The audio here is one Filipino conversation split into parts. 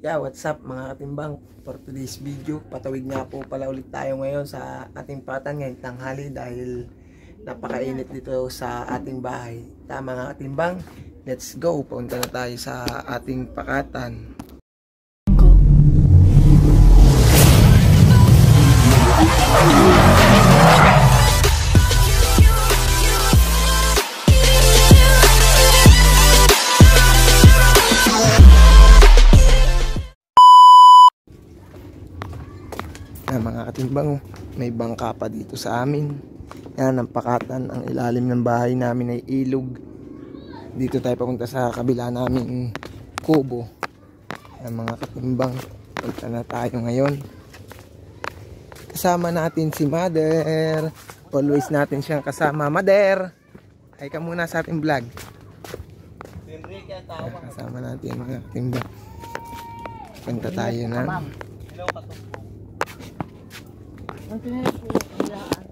Yeah, what's up mga katimbang? For today's video, patawid nga po pala ulit tayo ngayon sa ating pakatan ngayong tanghali dahil napakainit dito sa ating bahay. Tama mga katimbang, let's go! Punta na tayo sa ating pakatan. Mga katimbang, may bangka pa dito sa amin. Yan ang pakatan. Ang ilalim ng bahay namin ay ilog. Dito tayo papunta sa kabila namin kubo. Yan mga katimbang, punta na tayo ngayon. Kasama natin si Mother. Always natin siyang kasama. Mother, ay ka muna sa ating vlog. Kasama natin mga katimbang. Punta tayo na.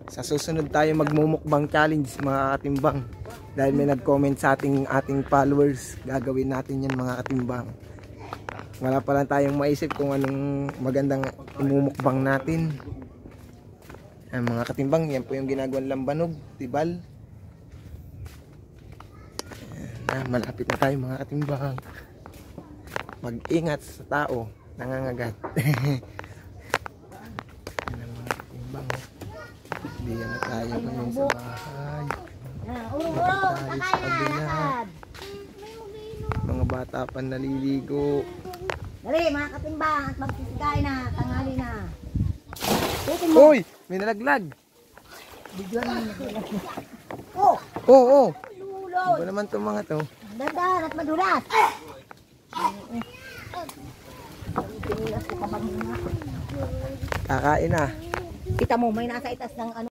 Sa susunod tayo magmumukbang challenge mga katimbang. Dahil may nag-comment sa ating followers, gagawin natin yan mga katimbang. Wala pa lang tayong maisip kung anong magandang imumukbang natin. Mga katimbang, yan po yung ginagawang lambanog, tibal. Malapit na tayo mga katimbang. Mag-ingat sa tao, nangangagat. Hindi na tayo ngayon sa bahay. Tayo sa kabila. Mga bata pa naliligo. Dali mga katimbang at magsisigay na, tanghali na. Uy! May nalaglag. Oh! Oo! Lulod! Iba naman itong mga to. Dandan at madulas. Kakain na. Kita mo, may nasa itas ng ano.